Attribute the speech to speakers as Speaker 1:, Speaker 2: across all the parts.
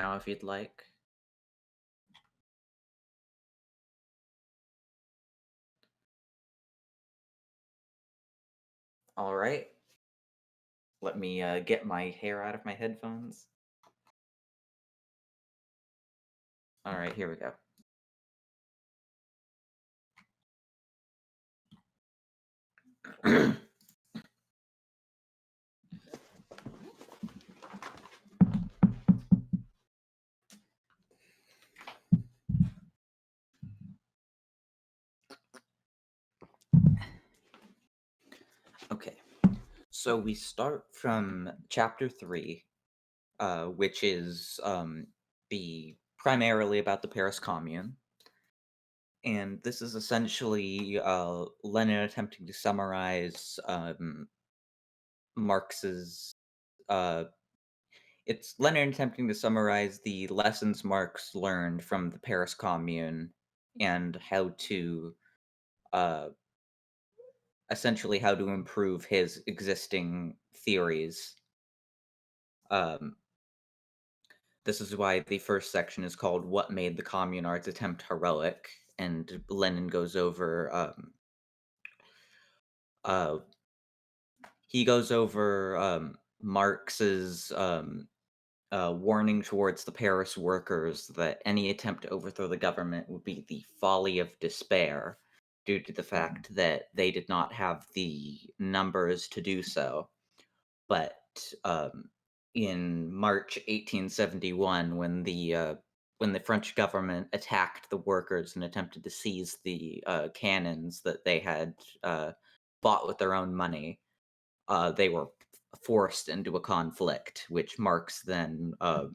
Speaker 1: now if you'd like. All right. Let me get my hair out of my headphones. All right, here we go. Okay. So we start from chapter 3, which is primarily about the Paris Commune. And this is essentially Lenin attempting to summarize Marx's. Uh, it's Lenin attempting to summarize the lessons Marx learned from the Paris Commune and how to uh, essentially how to improve his existing theories. Um, this is why the first section is called "What Made the Communards Attempt Heroic," and Lenin goes over uh, he goes over Marx's warning towards the Paris workers that any attempt to overthrow the government would be the folly of despair due to the fact that they did not have the numbers to do so. But in March 1871, when the French government attacked the workers and attempted to seize the cannons that they had bought with their own money, they were forced into a conflict, which Marx then uh,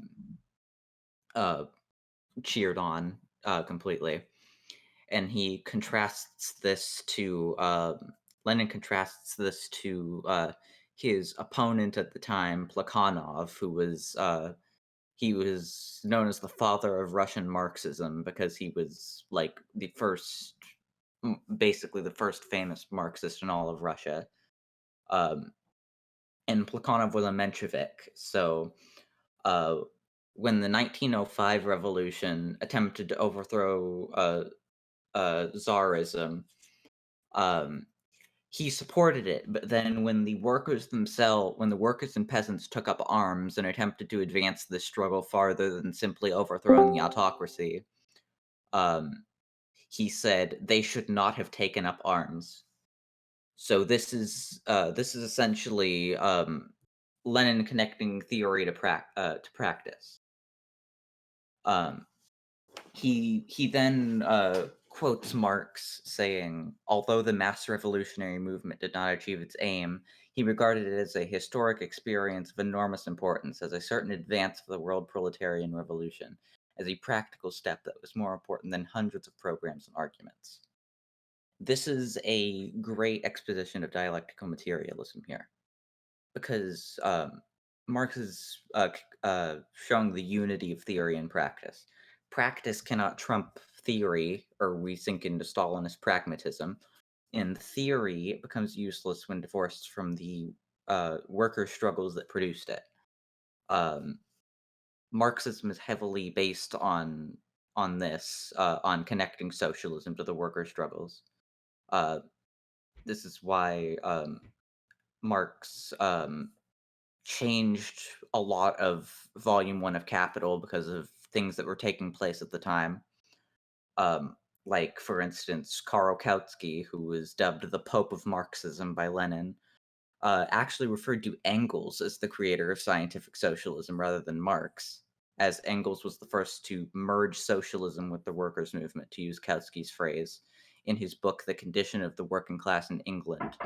Speaker 1: cheered on completely. And he contrasts this to Lenin contrasts this to his opponent at the time, Plekhanov, who was he was known as the father of Russian Marxism because he was like the first, basically the first famous Marxist in all of Russia. Um, and Plekhanov was a Menshevik, so uh, when the 1905 revolution attempted to overthrow Tsarism, um, he supported it. But then, when the workers and peasants took up arms and attempted to advance the struggle farther than simply overthrowing the autocracy, um, he said they should not have taken up arms. So this is essentially Lenin connecting theory to practice. Um, he then quotes Marx saying, although the mass revolutionary movement did not achieve its aim, he regarded it as a historic experience of enormous importance, as a certain advance for the world proletarian revolution, as a practical step that was more important than hundreds of programs and arguments. This is a great exposition of dialectical materialism here, because Marx is showing the unity of theory and practice. Practice cannot trump theory, or we sink into Stalinist pragmatism. And theory it becomes useless when divorced from the worker struggles that produced it. Um, Marxism is heavily based on this, on connecting socialism to the worker struggles. Uh, this is why Marx changed a lot of Volume 1 of Capital because of things that were taking place at the time. Um, like, for instance, Karl Kautsky, who was dubbed the Pope of Marxism by Lenin, actually referred to Engels as the creator of scientific socialism rather than Marx, as Engels was the first to merge socialism with the workers' movement, to use Kautsky's phrase, in his book The Condition of the Working Class in England.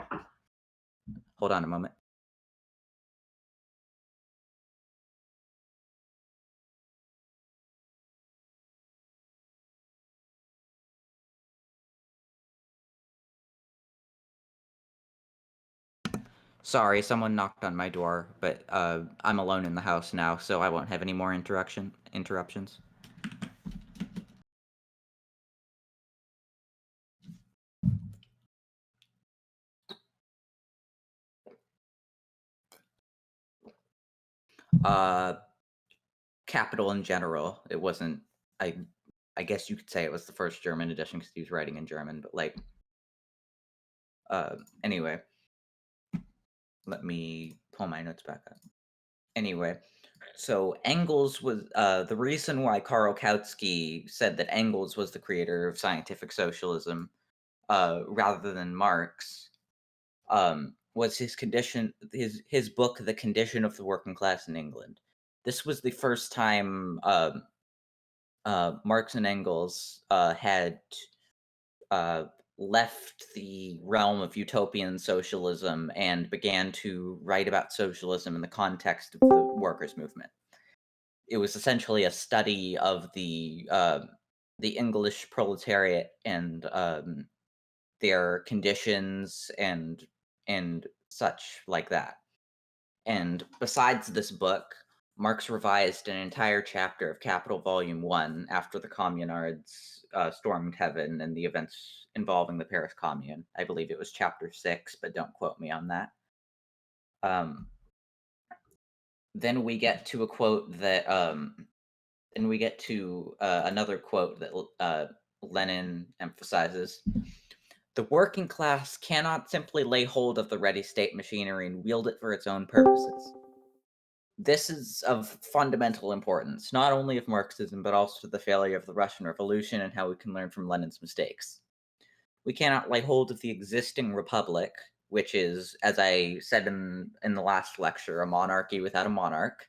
Speaker 1: Hold on a moment. Sorry, someone knocked on my door, but I'm alone in the house now, so I won't have any more interruptions. Uh, Capital in general. It wasn't. I I guess you could say it was the first German edition because he was writing in German. But like, anyway, let me pull my notes back up. Anyway, so Engels was the reason why Karl Kautsky said that Engels was the creator of scientific socialism, rather than Marx, was his book, The Condition of the Working Class in England. This was the first time Marx and Engels had uh, left the realm of utopian socialism and began to write about socialism in the context of the workers' movement. It was essentially a study of the English proletariat and their conditions and such like that. And besides this book, Marx revised an entire chapter of Capital Volume 1 after the Communards stormed heaven and the events involving the Paris Commune. I believe it was chapter 6, but don't quote me on that. Um, then we get to a quote that, then we get to another quote that Lenin emphasizes. The working class cannot simply lay hold of the ready state machinery and wield it for its own purposes. This is of fundamental importance, not only of Marxism, but also the failure of the Russian Revolution and how we can learn from Lenin's mistakes. We cannot lay hold of the existing republic, which is, as I said in the last lecture, a monarchy without a monarch,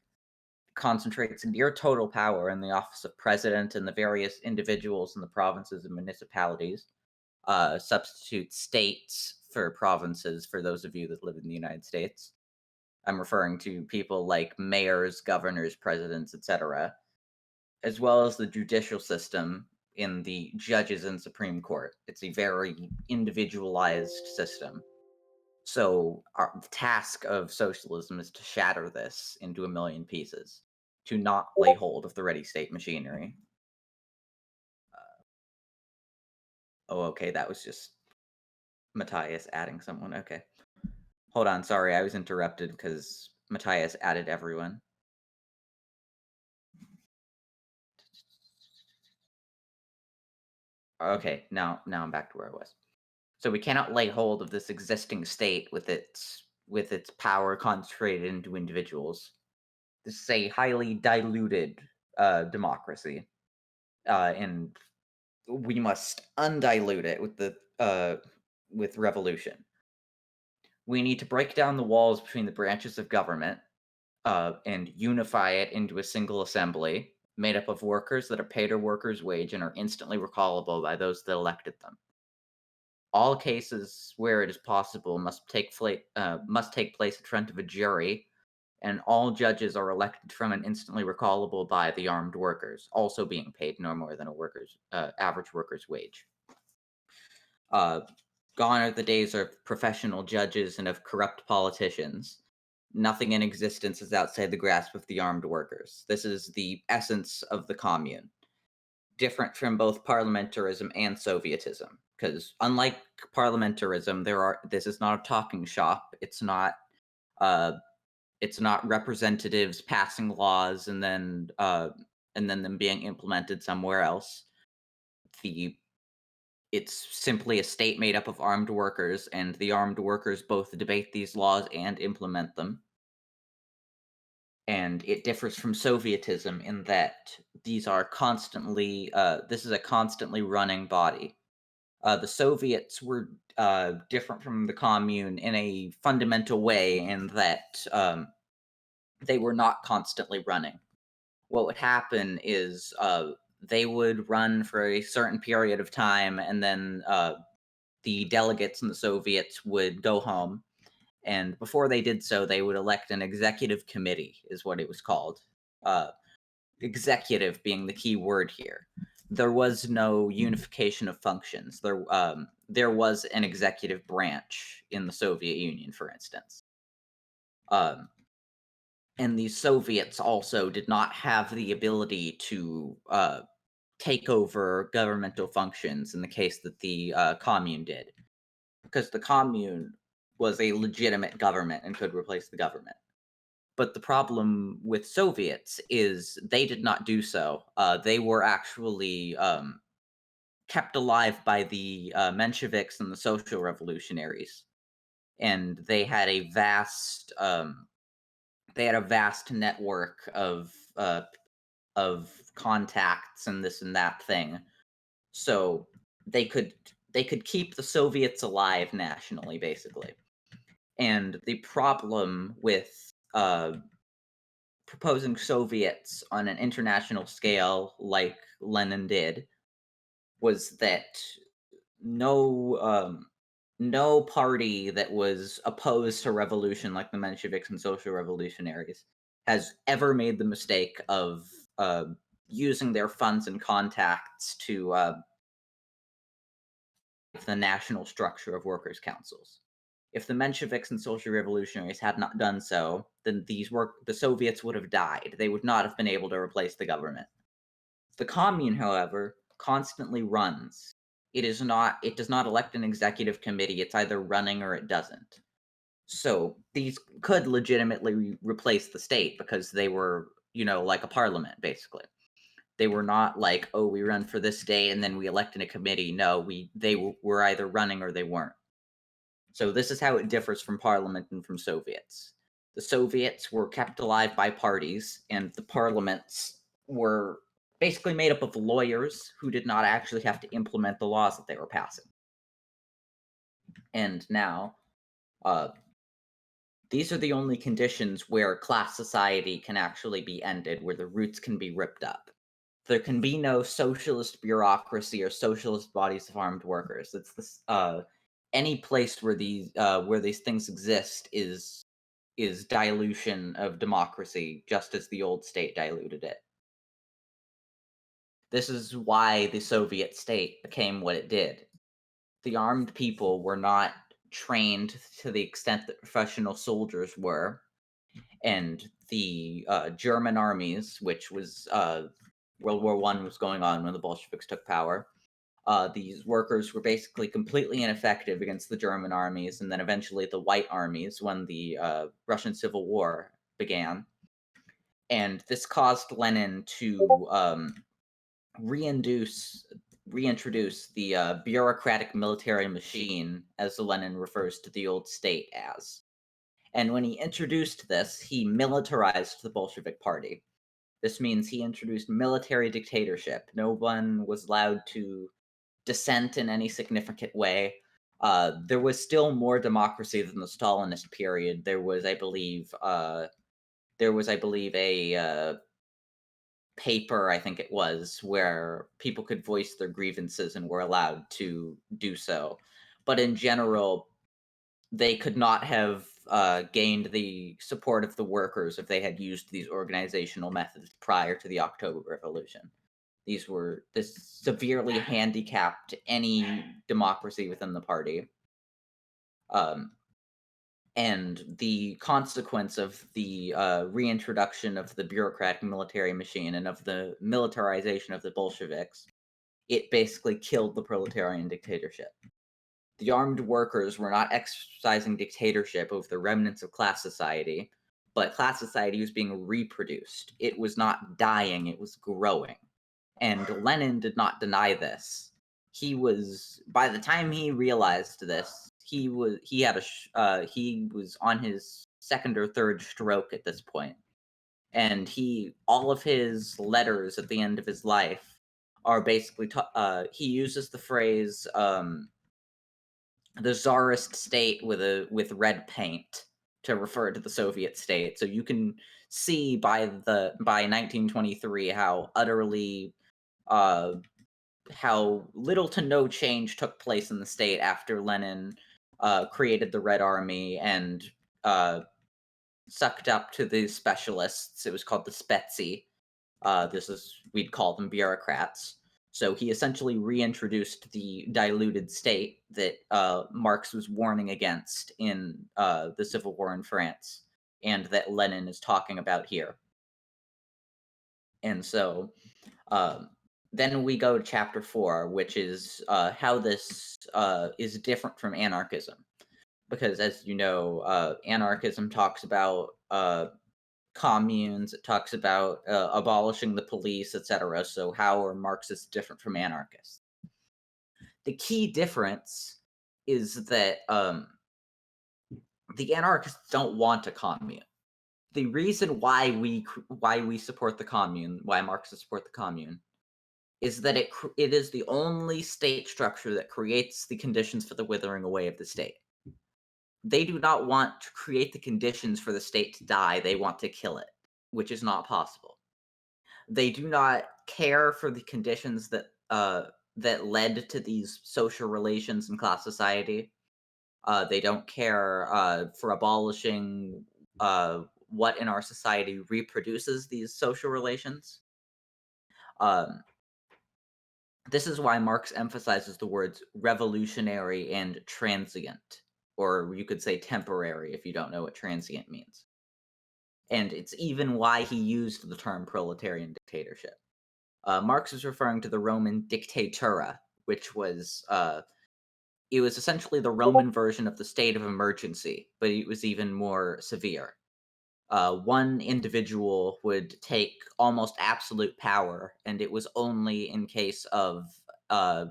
Speaker 1: concentrates near total power in the office of president and the various individuals in the provinces and municipalities, substitute states for provinces for those of you that live in the United States. I'm referring to people like mayors, governors, presidents, etc., as well as the judicial system in the judges and Supreme Court. It's a very individualized system. So, our task of socialism is to shatter this into a million pieces, to not lay hold of the ready state machinery. Oh, okay, that was just Matthias adding someone. Okay. Hold on, sorry, I was interrupted because Matthias added everyone. Okay, now I'm back to where I was. So we cannot lay hold of this existing state with its power concentrated into individuals. This is a highly diluted democracy, and we must undilute it with revolution. We need to break down the walls between the branches of government and unify it into a single assembly made up of workers that are paid a worker's wage and are instantly recallable by those that elected them. All cases where it is possible must take place in front of a jury, and all judges are elected from and instantly recallable by the armed workers, also being paid no more than a worker's average worker's wage. Uh, Gone are the days of professional judges and of corrupt politicians. Nothing in existence is outside the grasp of the armed workers. This is the essence of the commune, different from both parliamentarism and Sovietism. Because unlike parliamentarism, this is not a talking shop. Uh, it's not representatives passing laws and then them being implemented somewhere else. The It's simply a state made up of armed workers, and the armed workers both debate these laws and implement them. And it differs from Sovietism in that this is a constantly running body. The Soviets were different from the commune in a fundamental way in that they were not constantly running. What would happen is they would run for a certain period of time, and then the delegates in the Soviets would go home. And before they did so, they would elect an executive committee, is what it was called. Uh, Executive being the key word here. There was no unification of functions. There was an executive branch in the Soviet Union, for instance. Um, and the Soviets also did not have the ability to take over governmental functions in the case that the commune did, because the commune was a legitimate government and could replace the government. But the problem with Soviets is they did not do so. They were actually kept alive by the Mensheviks and the social revolutionaries, and they had a vast network of contacts and this and that thing. So they could they could keep the Soviets alive nationally, basically. And the problem with proposing Soviets on an international scale, like Lenin did, was that no no party that was opposed to revolution, like the Mensheviks and social revolutionaries, has ever made the mistake of uh, using their funds and contacts to the national structure of workers' councils. If the Mensheviks and social revolutionaries had not done so, then the Soviets would have died. They would not have been able to replace the government. The commune, however, constantly runs. It does not elect an executive committee. It's either running or it doesn't. So these could legitimately replace the state because they were, like a parliament, basically. They were not like, oh, we run for this day and then we elect in a committee. No, were either running or they weren't. So this is how it differs from parliament and from Soviets. The Soviets were kept alive by parties, and the parliaments were basically made up of lawyers who did not actually have to implement the laws that they were passing. And now, uh, these are the only conditions where class society can actually be ended, where the roots can be ripped up. There can be no socialist bureaucracy or socialist bodies of armed workers. It's this any place where these things exist is dilution of democracy, just as the old state diluted it. This is why the Soviet state became what it did. The armed people were not trained to the extent that professional soldiers were, and the German armies, which was World War One was going on when the Bolsheviks took power. These workers were basically completely ineffective against the German armies, and then eventually the White armies when the Russian Civil War began. And this caused Lenin to reintroduce the bureaucratic military machine, as Lenin refers to the old state as. And when he introduced this, he militarized the Bolshevik Party. This means he introduced military dictatorship. No one was allowed to dissent in any significant way. There was still more democracy than the Stalinist period. There was, I believe, a paper, I think it was, where people could voice their grievances and were allowed to do so. But in general, they could not have gained the support of the workers if they had used these organizational methods prior to the October Revolution. This severely handicapped any democracy within the party. Um, and the consequence of the reintroduction of the bureaucratic military machine and of the militarization of the Bolsheviks, it basically killed the proletarian dictatorship. The armed workers were not exercising dictatorship over the remnants of class society, but class society was being reproduced. It was not dying, it was growing. And Lenin did not deny this. By the time he realized this, he was on his second or third stroke at this point. And all of his letters at the end of his life are basically he uses the phrase the czarist state with red paint to refer to the Soviet state. So you can see by 1923 how utterly how little to no change took place in the state after Lenin created the Red Army and sucked up to the specialists. It was called the Spetsy. We'd call them bureaucrats. So he essentially reintroduced the diluted state that Marx was warning against in the Civil War in France, and that Lenin is talking about here. And so then we go to chapter 4, which is how this is different from anarchism. Because, as you know, anarchism talks about communes. It talks about abolishing the police, etc. So how are Marxists different from anarchists? The key difference is that the anarchists don't want a commune. The reason why we support the commune, why Marxists support the commune, is that it is the only state structure that creates the conditions for the withering away of the state. They do not want to create the conditions for the state to die. They want to kill it, which is not possible. They do not care for the conditions that led to these social relations in class society. They don't care for abolishing what in our society reproduces these social relations. Um, this is why Marx emphasizes the words revolutionary and transient, or you could say temporary if you don't know what transient means. And it's even why he used the term proletarian dictatorship. Marx is referring to the Roman dictatura, which was it was essentially the Roman version of the state of emergency, but it was even more severe. One individual would take almost absolute power, and it was only in case of uh,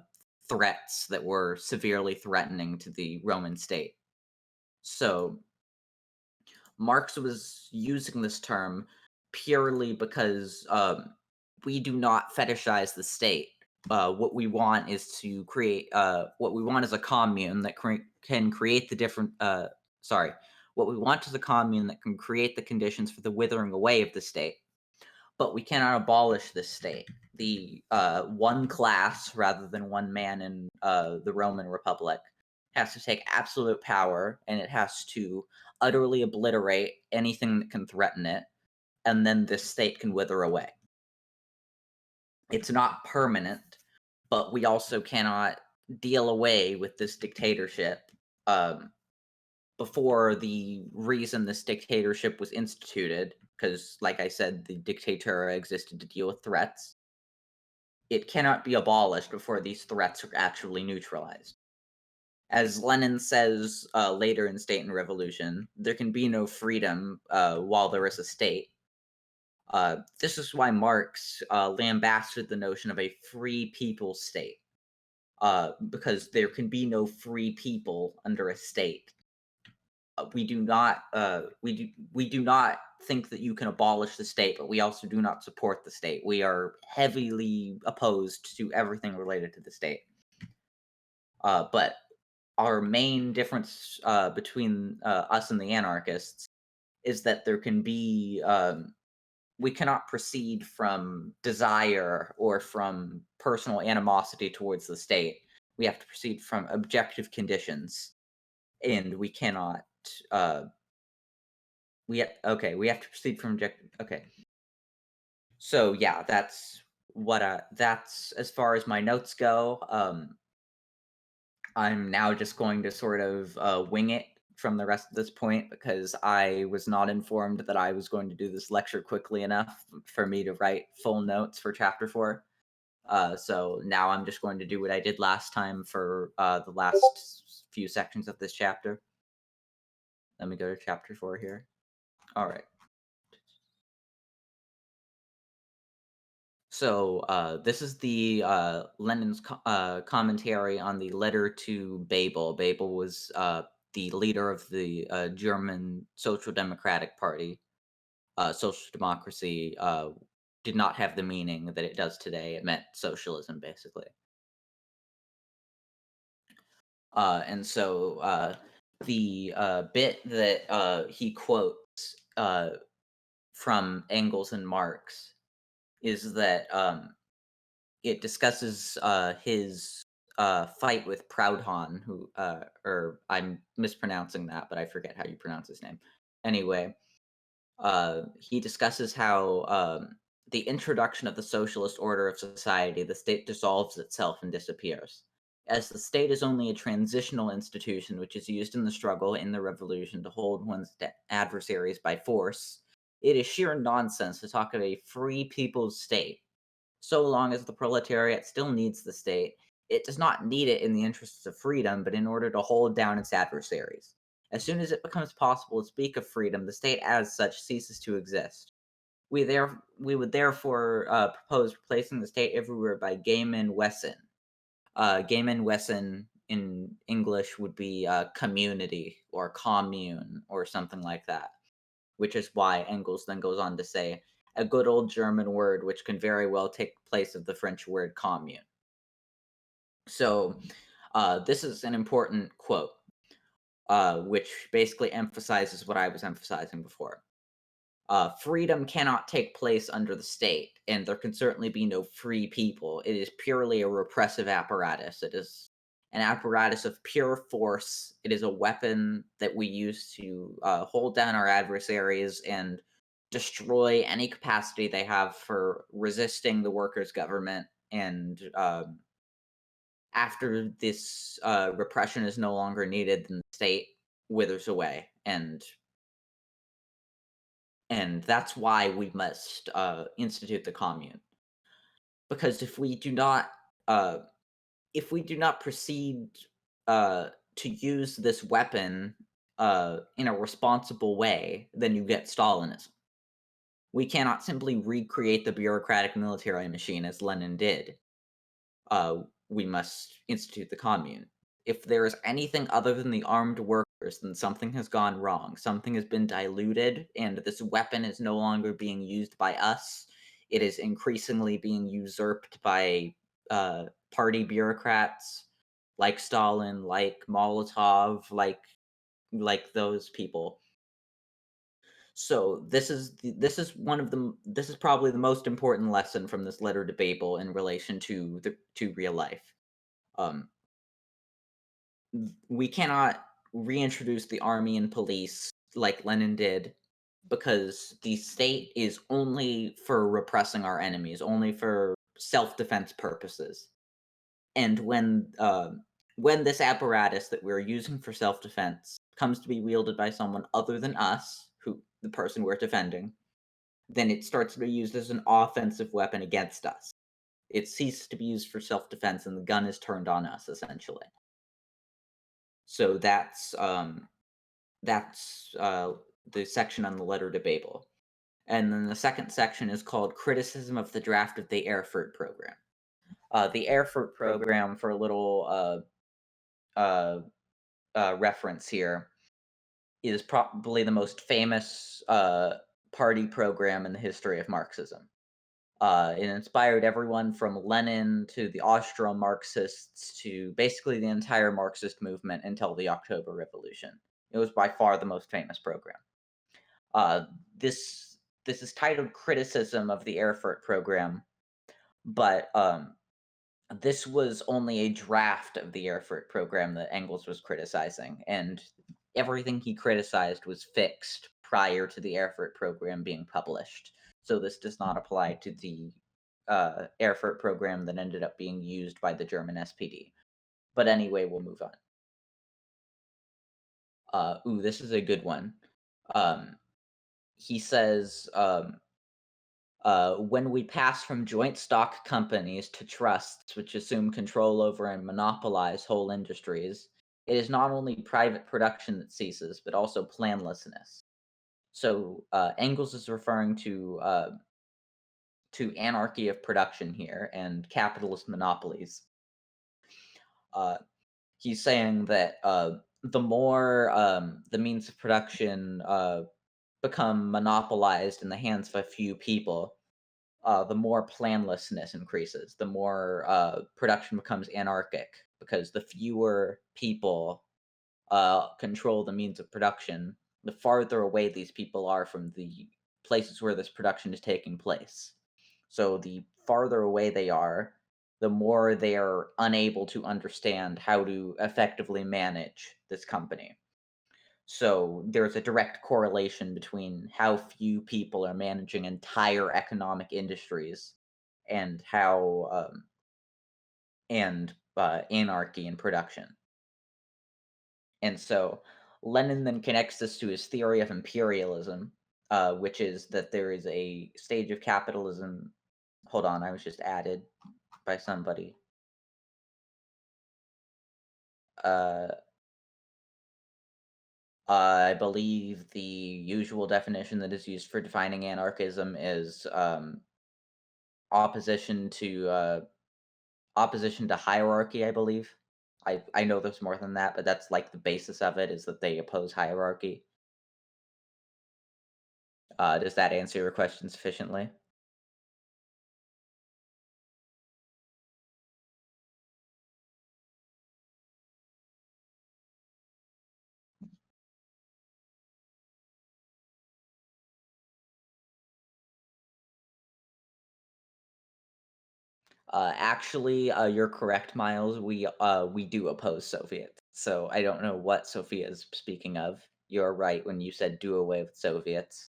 Speaker 1: threats that were severely threatening to the Roman state. So Marx was using this term purely because we do not fetishize the state. What we want is to create. What we want is a commune that can create the different. Sorry, what we want is a commune that can create the conditions for the withering away of the state. But we cannot abolish this state. The one class, rather than one man in the Roman Republic, has to take absolute power, and it has to utterly obliterate anything that can threaten it, and then this state can wither away. It's not permanent, but we also cannot deal away with this dictatorship before the reason this dictatorship was instituted, because, like I said, the dictatura existed to deal with threats. It cannot be abolished before these threats are actually neutralized. As Lenin says later in State and Revolution, there can be no freedom while there is a state. This is why Marx lambasted the notion of a free people state, because there can be no free people under a state. We do not think that you can abolish the state, but we also do not support the state. We are heavily opposed to everything related to the state. But our main difference between us and the anarchists is that there can be we cannot proceed from desire or from personal animosity towards the state. We have to proceed from objective conditions, and we cannot. We have to proceed from objective. Okay, so yeah, that's as far as my notes go. I'm now just going to sort of wing it from the rest of this point because I was not informed that I was going to do this lecture quickly enough for me to write full notes for chapter 4. So now I'm just going to do what I did last time for the last few sections of this chapter. Let me go to chapter 4 here. All right. So this is the Lenin's commentary on the letter to Babel. Babel was the leader of the German Social Democratic Party. Social democracy did not have the meaning that it does today. It meant socialism, basically. And so the bit that he quotes from Engels and Marx is that it discusses his fight with Proudhon, who, or I'm mispronouncing that, but I forget how you pronounce his name. Anyway, he discusses how the introduction of the socialist order of society, the state dissolves itself and disappears. As the state is only a transitional institution which is used in the struggle in the revolution to hold one's adversaries by force, it is sheer nonsense to talk of a free people's state. So long as the proletariat still needs the state, it does not need it in the interests of freedom, but in order to hold down its adversaries. As soon as it becomes possible to speak of freedom, the state as such ceases to exist. We would therefore propose replacing the state everywhere by Gaiman Wesson. Gaiman Wesson in English would be community or commune or something like that, which is why Engels then goes on to say a good old German word which can very well take place of the French word commune. So this is an important quote, which basically emphasizes what I was emphasizing before. Freedom cannot take place under the state, and there can certainly be no free people. It is purely a repressive apparatus. It is an apparatus of pure force. It is a weapon that we use to hold down our adversaries and destroy any capacity they have for resisting the workers' government. And after this repression is no longer needed, then the state withers away, and that's why we must institute the commune. Because uh, if we do not proceed to use this weapon in a responsible way, then you get Stalinism. We cannot simply recreate the bureaucratic military machine as Lenin did. We must institute the commune. If there is anything other than the armed workers, then something has gone wrong. Something has been diluted, and this weapon is no longer being used by us. It is increasingly being usurped by party bureaucrats like Stalin, like Molotov, like those people. So this is probably the most important lesson from this letter to Babel in relation to real life. Um, we cannot reintroduce the army and police like Lenin did because the state is only for repressing our enemies, only for self-defense purposes. And when this apparatus that we're using for self-defense comes to be wielded by someone other than us, who the person we're defending, then it starts to be used as an offensive weapon against us. It ceases to be used for self-defense, and the gun is turned on us essentially. So that's the section on the letter to Babel. And then the second section is called Criticism of the Draft of the Erfurt Program. The Erfurt Program, for a little reference here, is probably the most famous party program in the history of Marxism. It inspired everyone from Lenin to the Austro-Marxists to basically the entire Marxist movement until the October Revolution. It was by far the most famous program. Uh, this is titled Criticism of the Erfurt Program, but this was only a draft of the Erfurt Program that Engels was criticizing, and everything he criticized was fixed prior to the Erfurt Program being published. So this does not apply to the Erfurt Program that ended up being used by the German SPD. But anyway, we'll move on. This is a good one. He says, when we pass from joint stock companies to trusts which assume control over and monopolize whole industries, it is not only private production that ceases, but also planlessness. So Engels is referring to anarchy of production here and capitalist monopolies. He's saying that the more the means of production become monopolized in the hands of a few people, the more planlessness increases, the more production becomes anarchic because the fewer people control the means of production, the farther away these people are from the places where this production is taking place. So the farther away they are, the more they are unable to understand how to effectively manage this company. So there's a direct correlation between how few people are managing entire economic industries and how and anarchy in production. And so Lenin then connects this to his theory of imperialism, which is that there is a stage of capitalism. Hold on, I was just added by somebody. Uh, I believe the usual definition that is used for defining anarchism is opposition to opposition to hierarchy. I believe. I know there's more than that, but that's like the basis of it is that they oppose hierarchy. Does that answer your question sufficiently? Actually, you're correct, Miles. We do oppose Soviets. So I don't know what Sophia is speaking of. You're right when you said do away with Soviets.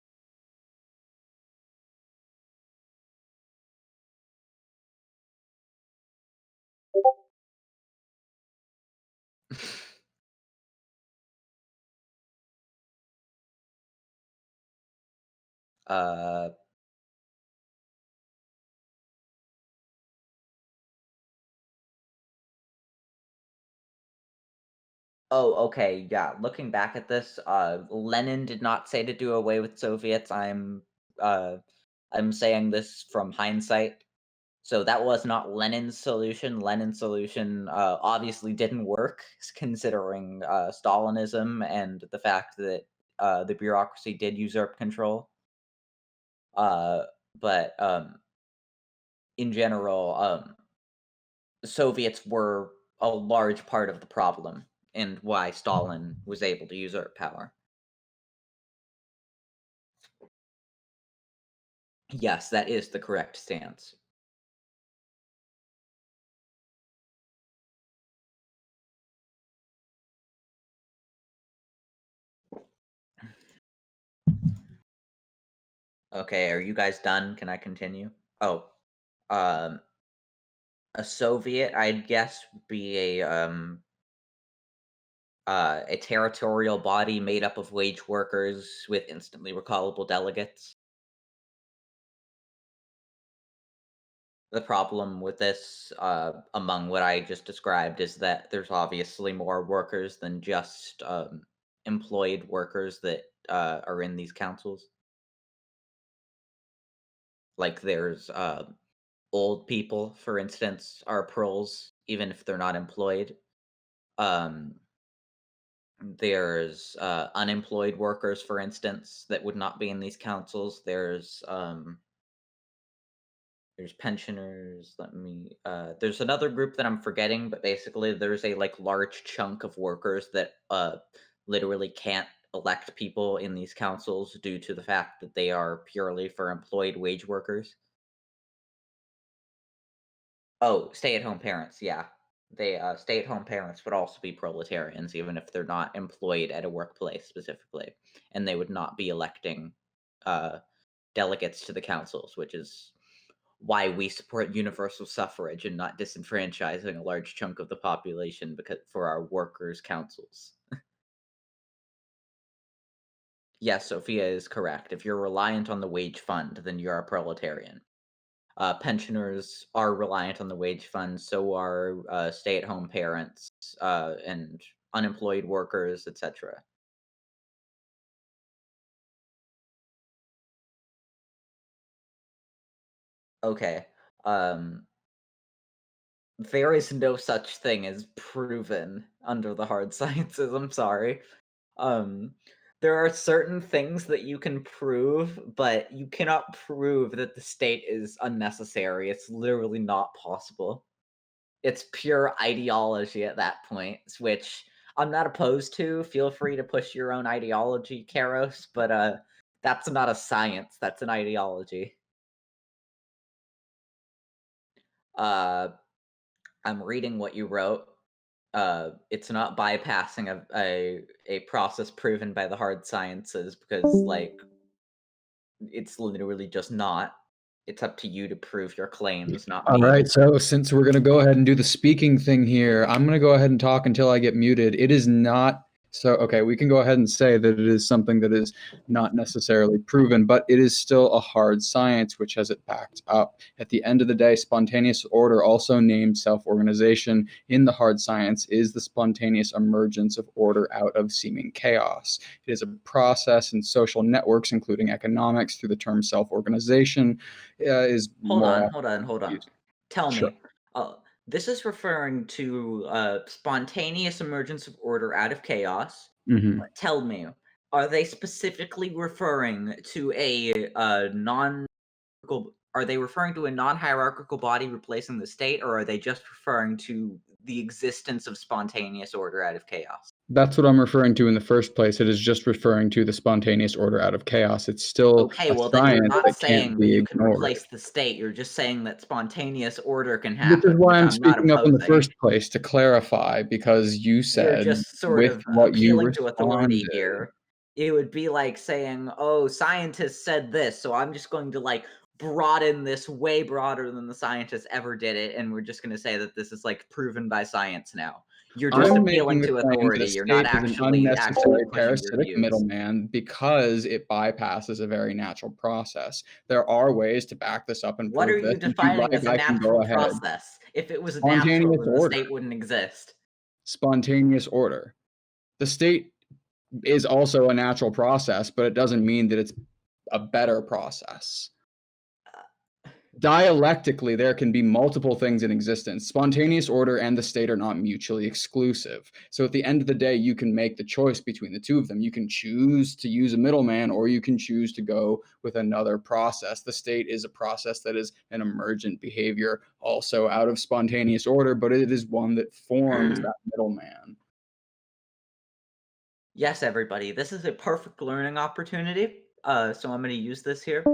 Speaker 1: uh, oh, okay, yeah. Looking back at this, Lenin did not say to do away with Soviets. Uh, I'm saying this from hindsight. So that was not Lenin's solution. Lenin's solution obviously didn't work, considering Stalinism and the fact that the bureaucracy did usurp control. Uh, but in general, Soviets were a large part of the problem and why Stalin was able to usurp power. Yes, that is the correct stance. Okay, are you guys done? Can I continue? Oh, um, a Soviet, I'd guess, would be a territorial body made up of wage workers with instantly recallable delegates. The problem with this, among what I just described, is that there's obviously more workers than just employed workers that are in these councils. Like there's old people, for instance, are proles, even if they're not employed. Um, there's unemployed workers, for instance, that would not be in these councils. There's pensioners, there's another group that I'm forgetting, but basically there's a, like, large chunk of workers that, literally can't elect people in these councils due to the fact that they are purely for employed wage workers. Oh, stay-at-home parents, yeah. Stay-at-home parents would also be proletarians even if they're not employed at a workplace specifically, and they would not be electing, uh, delegates to the councils, which is why we support universal suffrage and not disenfranchising a large chunk of the population because for our workers' councils. Yes, Sophia is correct. If you're reliant on the wage fund, then you're a proletarian. Pensioners are reliant on the wage fund, so are stay-at-home parents and unemployed workers, etc. Okay. Um, there is no such thing as proven under the hard sciences. I'm sorry. Um, there are certain things that you can prove, but you cannot prove that the state is unnecessary. It's literally not possible. It's pure ideology at that point, which I'm not opposed to. Feel free to push your own ideology, Karos, but that's not a science, that's an ideology. Uh I'm reading what you wrote. It's not bypassing a process proven by the hard sciences because, like, it's literally just not. It's up to you to prove your claims, not
Speaker 2: All
Speaker 1: me.
Speaker 2: right, so since we're going to go ahead and do the speaking thing here, I'm going to go ahead and talk until I get muted. It is not So, okay, we can go ahead and say that it is something that is not necessarily proven, but it is still a hard science which has it backed up. At the end of the day, spontaneous order, also named self-organization in the hard science, is the spontaneous emergence of order out of seeming chaos. It is a process in social networks, including economics, through the term self-organization, is
Speaker 1: Hold
Speaker 2: more
Speaker 1: on,
Speaker 2: often
Speaker 1: hold on, hold on.
Speaker 2: used.
Speaker 1: Tell
Speaker 2: Sure.
Speaker 1: me, this is referring to spontaneous emergence of order out of chaos.
Speaker 2: Mhm.
Speaker 1: Tell me, are they specifically referring to a non are they referring to a non-hierarchical body replacing the state, or are they just referring to the existence of spontaneous order out of chaos?
Speaker 2: That's what I'm referring to in the first place. It is just referring to the spontaneous order out of chaos. It's still
Speaker 1: Okay,
Speaker 2: a
Speaker 1: well then you're
Speaker 2: science
Speaker 1: not
Speaker 2: that can't
Speaker 1: saying that
Speaker 2: be
Speaker 1: you can
Speaker 2: ignored.
Speaker 1: replace the state. You're just saying that spontaneous order can
Speaker 2: Which is
Speaker 1: happen,
Speaker 2: why
Speaker 1: which
Speaker 2: I'm
Speaker 1: I'm not
Speaker 2: speaking up in the
Speaker 1: opposing.
Speaker 2: first place, to clarify, because you
Speaker 1: You're
Speaker 2: said
Speaker 1: just sort
Speaker 2: with
Speaker 1: of
Speaker 2: what you
Speaker 1: appealing to authority
Speaker 2: responded.
Speaker 1: here. It would be like saying, "Oh, scientists said this, so I'm just going to like broaden this way broader than the scientists ever did it, and we're just going to say that this is like proven by science now." You're just
Speaker 2: I'm
Speaker 1: appealing
Speaker 2: making the
Speaker 1: to
Speaker 2: claim that
Speaker 1: authority.
Speaker 2: a
Speaker 1: You're not
Speaker 2: state is an
Speaker 1: actually
Speaker 2: unnecessary
Speaker 1: pushing your
Speaker 2: parasitic
Speaker 1: views.
Speaker 2: middleman because it bypasses a very natural process. There are ways to back this up and
Speaker 1: What are
Speaker 2: prove this.
Speaker 1: you
Speaker 2: If you'd
Speaker 1: defining
Speaker 2: like,
Speaker 1: as a
Speaker 2: I can
Speaker 1: natural
Speaker 2: go ahead.
Speaker 1: process? If it was natural,
Speaker 2: Spontaneous
Speaker 1: then the
Speaker 2: order.
Speaker 1: state wouldn't exist.
Speaker 2: Spontaneous order. The state is also a natural process, but it doesn't mean that it's a better process. Dialectically, there can be multiple things in existence. Spontaneous order and the state are not mutually exclusive. So at the end of the day, you can make the choice between the two of them. You can choose to use a middleman, or you can choose to go with another process. The state is a process that is an emergent behavior, also out of spontaneous order, but it is one that forms that middleman.
Speaker 1: Yes, everybody, this is a perfect learning opportunity. So I'm going to use this here.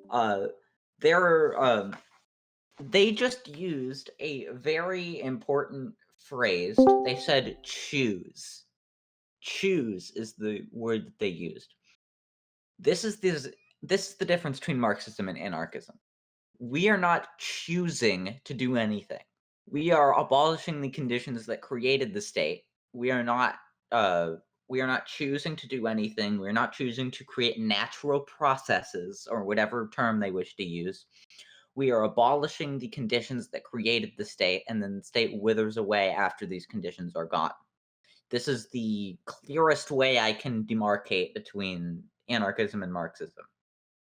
Speaker 1: Uh, there, they just used a very important phrase. They said choose. Choose is the word that they used. This is the difference between Marxism and anarchism. We are not choosing to do anything. We are abolishing the conditions that created the state. We are not uh we are not choosing to do anything. We're not choosing to create natural processes or whatever term they wish to use. We are abolishing the conditions that created the state, and then the state withers away after these conditions are gone. This is the clearest way I can demarcate between anarchism and Marxism.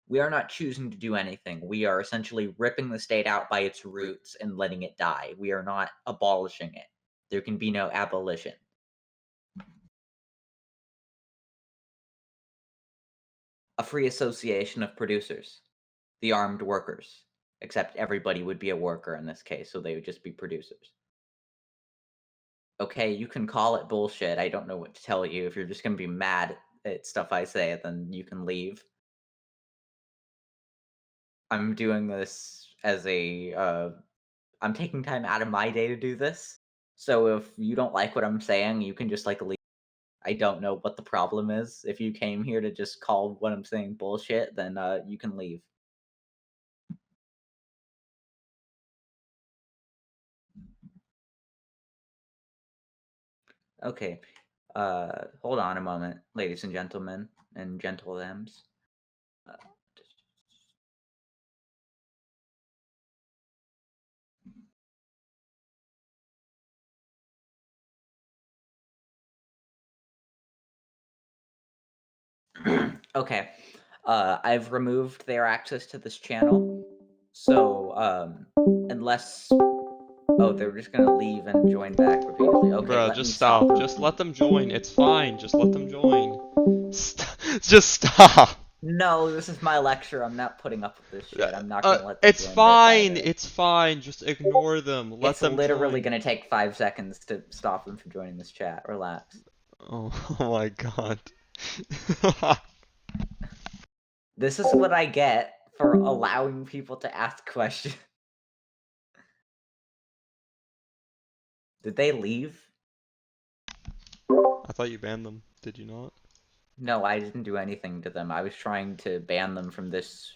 Speaker 1: We are not choosing to do anything. We are essentially ripping the state out by its roots and letting it die. We are not abolishing it. There can be no abolition. A free association of producers, the armed workers, except everybody would be a worker in this case, so they would just be producers. Okay, you can call it bullshit. I don't know what to tell you. If you're just gonna be mad at stuff I say, then you can leave. I'm doing this as I'm taking time out of my day to do this. So if you don't like what I'm saying, you can just like leave. I don't know what the problem is. If you came here to just call what I'm saying bullshit, then you can leave. Okay. Hold on a moment, ladies and gentlemen and gentle lambs. Uh, okay. I've removed their access to this channel. So, unless oh, they're just gonna leave and join back repeatedly. Okay,
Speaker 3: Bruh,
Speaker 1: let
Speaker 3: just
Speaker 1: me stop
Speaker 3: stop.
Speaker 1: them.
Speaker 3: Just let them join. It's fine. Just let them join. Just stop.
Speaker 1: No, this is my lecture. I'm not putting up with this shit. I'm not gonna let them
Speaker 3: It's
Speaker 1: join back
Speaker 3: fine.
Speaker 1: either.
Speaker 3: It's fine. Just ignore them. Let
Speaker 1: It's
Speaker 3: them
Speaker 1: literally
Speaker 3: join.
Speaker 1: gonna take 5 seconds to stop them from joining this chat. Relax.
Speaker 3: Oh, oh my god.
Speaker 1: This is what I get for allowing people to ask questions. Did they leave?
Speaker 3: I thought you banned them. Did you not?
Speaker 1: No, I didn't do anything to them. I was trying to ban them from this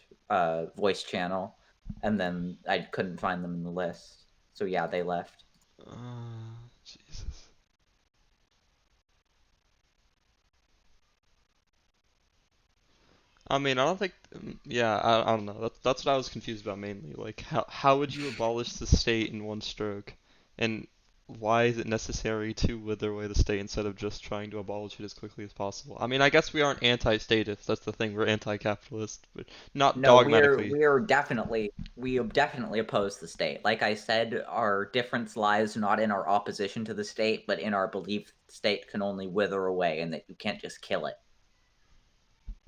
Speaker 1: voice channel, and then I couldn't find them in the list. So yeah, they left.
Speaker 3: Jesus. I mean, I don't think. Yeah, I don't know. That's what I was confused about mainly. Like, how would you abolish the state in one stroke, and why is it necessary to wither away the state instead of just trying to abolish it as quickly as possible? I mean, I guess we aren't anti-statist. That's the thing. We're anti-capitalist, but not
Speaker 1: No,
Speaker 3: dogmatically.
Speaker 1: we definitely oppose the state. Like I said, our difference lies not in our opposition to the state, but in our belief the state can only wither away and that you can't just kill it.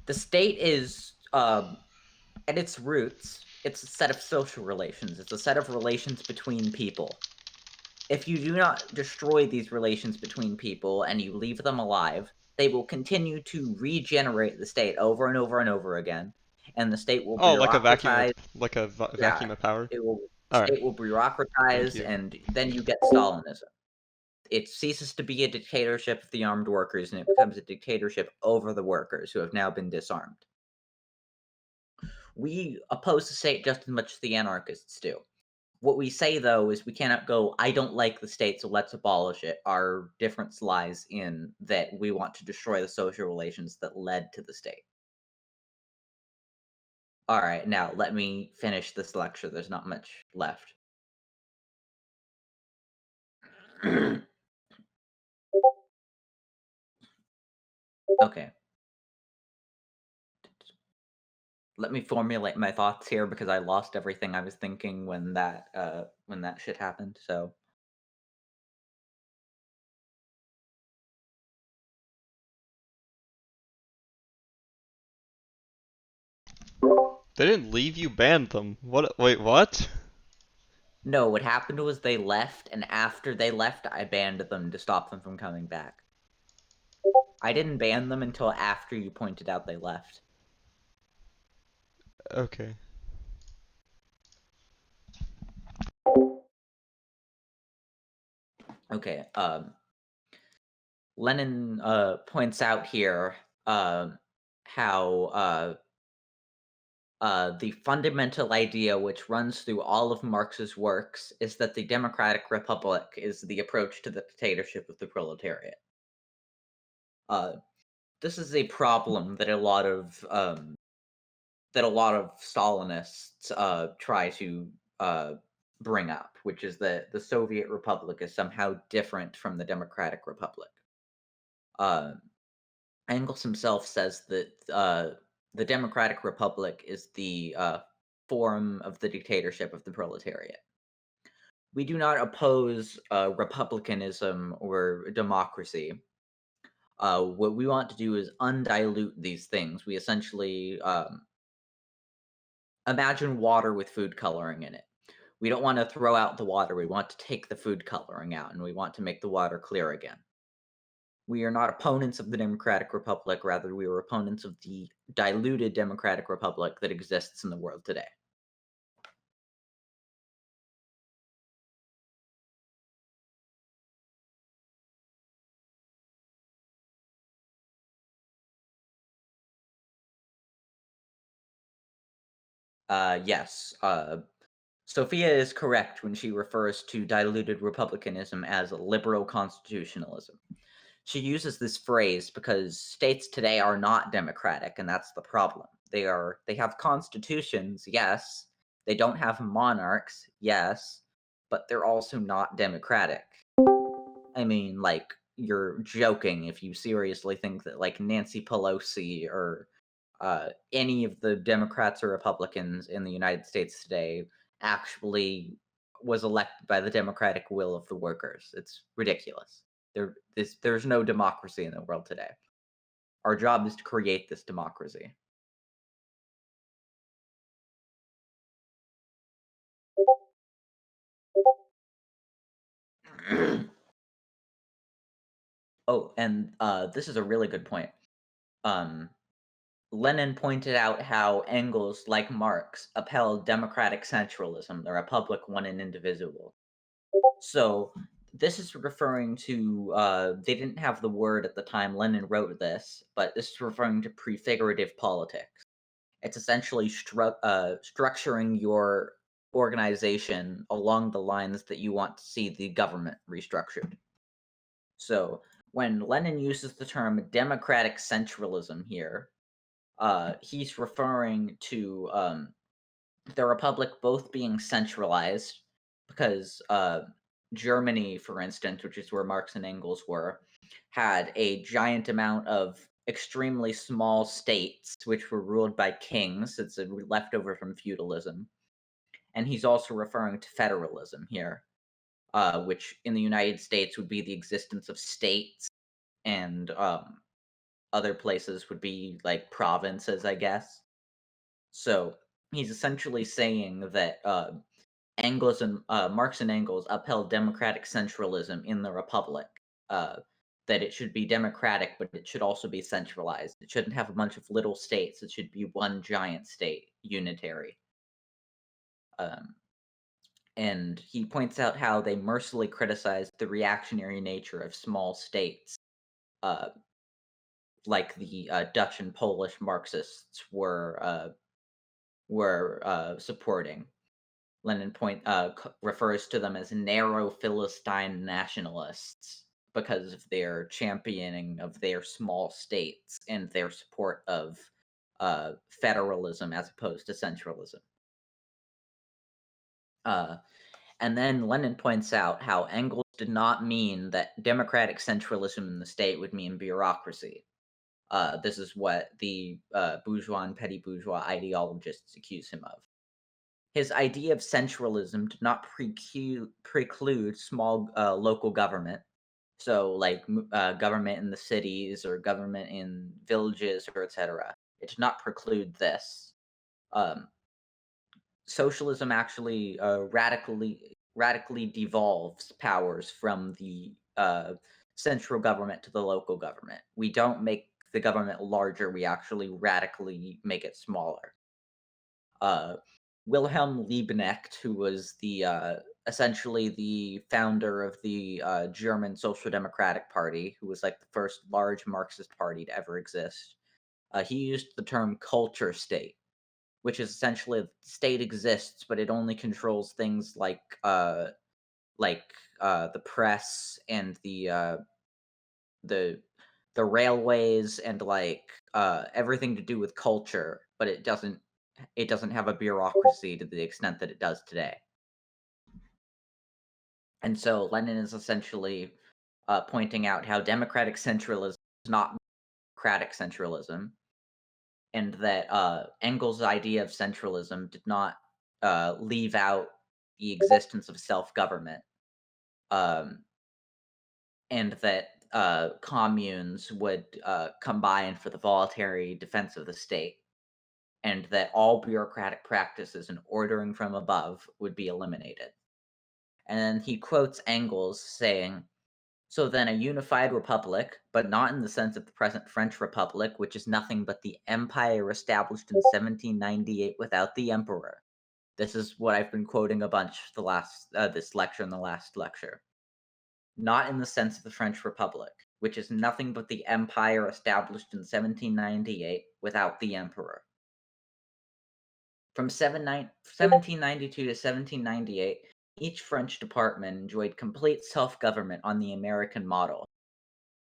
Speaker 1: The state is, at its roots, it's a set of social relations. It's a set of relations between people. If you do not destroy these relations between people and you leave them alive, they will continue to regenerate the state over and over and over again, and the state will
Speaker 3: Oh, like a vacuum of
Speaker 1: bureaucratize. Yeah,
Speaker 3: vacuum of power.
Speaker 1: it will.
Speaker 3: All right.
Speaker 1: State will
Speaker 3: Thank
Speaker 1: bureaucratize,
Speaker 3: you.
Speaker 1: and then you get Stalinism. It ceases to be a dictatorship of the armed workers, and it becomes a dictatorship over the workers who have now been disarmed. We oppose the state just as much as the anarchists do. What we say, though, is we cannot go, I don't like the state, so let's abolish it. Our difference lies in that we want to destroy the social relations that led to the state. All right, now let me finish this lecture. There's not much left. Okay. Let me formulate my thoughts here because I lost everything I was thinking when that shit happened. So
Speaker 3: They didn't leave, you banned them. What? Wait, what?
Speaker 1: no, what happened was they left, and after they left, I banned them to stop them from coming back. I didn't ban them until after you pointed out they left.
Speaker 3: Okay.
Speaker 1: Okay, Lenin points out here how the fundamental idea which runs through all of Marx's works is that the democratic republic is the approach to the dictatorship of the proletariat. This is a problem that a lot of Stalinists try to bring up, which is that the Soviet Republic is somehow different from the Democratic Republic. Engels himself says that the Democratic Republic is the form of the dictatorship of the proletariat. We do not oppose republicanism or democracy. What we want to do is undilute these things. We essentially imagine water with food coloring in it. We don't want to throw out the water. We want to take the food coloring out, and we want to make the water clear again. We are not opponents of the Democratic Republic, rather we are opponents of the diluted Democratic Republic that exists in the world today. Yes. Sophia is correct when she refers to diluted republicanism as liberal constitutionalism. She uses this phrase because states today are not democratic, and that's the problem. They have constitutions, yes. They don't have monarchs, yes, but they're also not democratic. I mean, like, you're joking if you seriously think that, like, Nancy Pelosi or any of the Democrats or Republicans in the United States today actually was elected by the democratic will of the workers. It's ridiculous. There's no democracy in the world today. Our job is to create this democracy. Oh, and this is a really good point. Lenin pointed out how Engels, like Marx, upheld democratic centralism, the republic one and indivisible. So this is referring to they didn't have the word at the time Lenin wrote this, but this is referring to prefigurative politics. It's essentially structuring your organization along the lines that you want to see the government restructured. So when Lenin uses the term democratic centralism here, he's referring to the republic both being centralized because Germany, for instance, which is where Marx and Engels were, had a giant amount of extremely small states which were ruled by kings. It's a leftover from feudalism. And he's also referring to federalism here, which in the United States would be the existence of states, and other places would be like provinces, I guess. So he's essentially saying that Engels and Marx and Engels upheld democratic centralism in the republic. Uh, that it should be democratic, but it should also be centralized. It shouldn't have a bunch of little states. It should be one giant state, unitary. Um, and he points out how they mercilessly criticized the reactionary nature of small states, uh, like the Dutch and Polish Marxists were supporting. Refers to them as narrow Philistine nationalists because of their championing of their small states and their support of federalism as opposed to centralism. And then Lenin points out how Engels did not mean that democratic centralism in the state would mean bureaucracy. This is what the bourgeois and petty bourgeois ideologists accuse him of. His idea of centralism did not preclude small local government, so like government in the cities or government in villages or etc. It did not preclude this. Um, Socialism actually radically devolves powers from the central government to the local government. We don't make the government larger; we actually radically make it smaller. Uh, Wilhelm Liebknecht, who was the essentially the founder of the German Social Democratic Party, who was like the first large Marxist party to ever exist, he used the term culture state, which is essentially the state exists, but it only controls things like the press and the the railways and like everything to do with culture, but it doesn't have a bureaucracy to the extent that it does today. And so Lenin is essentially pointing out how democratic centralism is not democratic centralism, and that Engels' idea of centralism did not leave out the existence of self-government, um, and that communes would combine for the voluntary defense of the state, and that all bureaucratic practices and ordering from above would be eliminated. And then he quotes Engels saying, "So then a unified republic, but not in the sense of the present French Republic, which is nothing but the empire established in 1798 without the emperor." This is what I've been quoting a bunch this lecture and the last lecture. Not in the sense of the French Republic, which is nothing but the empire established in 1798 without the emperor. From 1792 to 1798, each French department enjoyed complete self-government on the American model.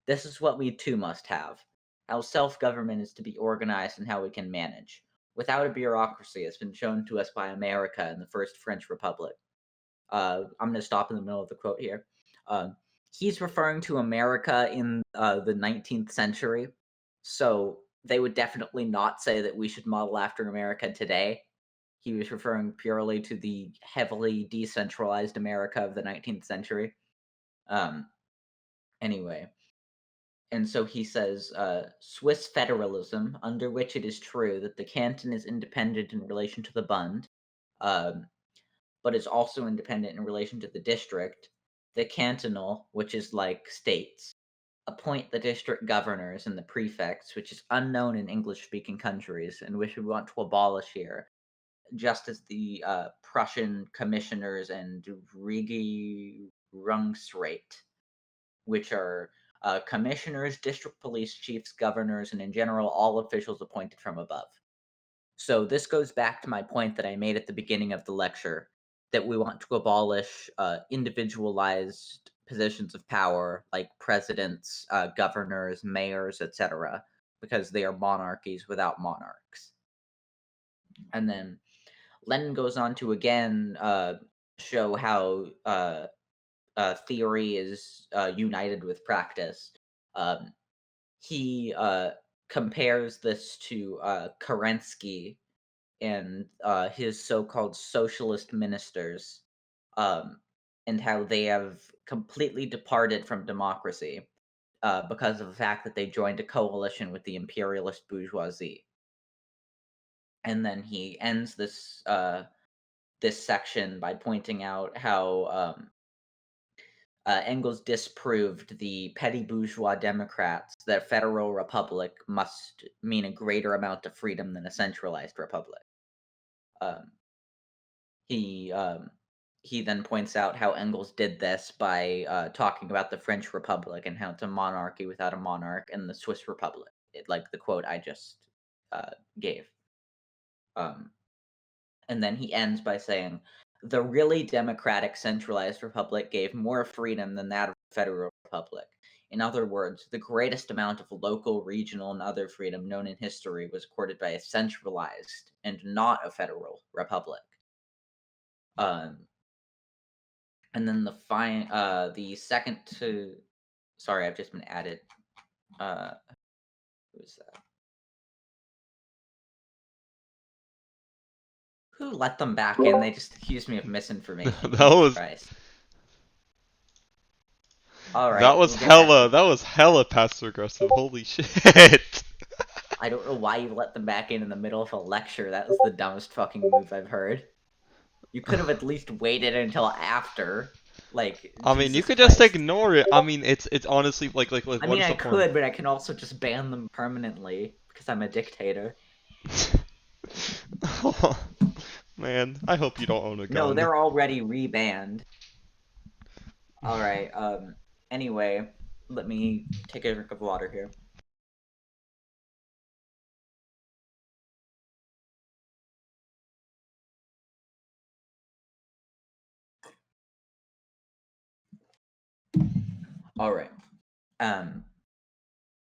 Speaker 1: This is what we too must have: how self-government is to be organized and how we can manage, without a bureaucracy, as been shown to us by America in the First French Republic. I'm going to stop in the middle of the quote here. Uh, he's referring to America in the 19th century, so they would definitely not say that we should model after America today. He was referring purely to the heavily decentralized America of the 19th century. Um, anyway, and so he says Swiss federalism, under which it is true that the canton is independent in relation to the Bund, um, but is also independent in relation to the district. The cantonal, which is like states, appoint the district governors and the prefects, which is unknown in English-speaking countries, and which we want to abolish here, just as the Prussian commissioners and Regierungsrat, which are commissioners, district police chiefs, governors, and in general all officials appointed from above. So this goes back to my point that I made at the beginning of the lecture, that we want to abolish individualized positions of power like presidents, governors, mayors, etc., because they are monarchies without monarchs. And then Lenin goes on to again show how theory is united with practice. Um, he compares this to Kerensky and his so-called socialist ministers, um, and how they have completely departed from democracy because of the fact that they joined a coalition with the imperialist bourgeoisie. And then he ends this section by pointing out how Engels disproved the petty bourgeois Democrats that a federal republic must mean a greater amount of freedom than a centralized republic. Um, he um, he then points out how Engels did this by talking about the French Republic and how it's a monarchy without a monarch, and the Swiss Republic, like the quote I just gave. Um, and then he ends by saying, "The really democratic centralized republic gave more freedom than that of the federal republic. In other words, the greatest amount of local, regional, and other freedom known in history was accorded by a centralized and not a federal republic." Um, and then the second to, sorry, I've just been added. Who's that? Who let them back in? They just accused me of misinformation.
Speaker 3: That
Speaker 1: Jesus
Speaker 3: was
Speaker 1: Christ. All right, we'll get back
Speaker 3: that was hella passive aggressive. Holy shit.
Speaker 1: I don't know why you let them back in the middle of a lecture. That was the dumbest fucking move I've heard. You could have at least waited until after. Like,
Speaker 3: I mean, you
Speaker 1: Jesus
Speaker 3: could just
Speaker 1: Christ.
Speaker 3: ignore it. I mean, it's honestly like
Speaker 1: I
Speaker 3: what
Speaker 1: mean,
Speaker 3: is
Speaker 1: I
Speaker 3: the
Speaker 1: could, but I can also just ban them permanently because I'm a dictator.
Speaker 3: point? Man, I hope you don't own a gun.
Speaker 1: No, they're already rebanned. All right. Anyway, let me take a drink of water here. All right.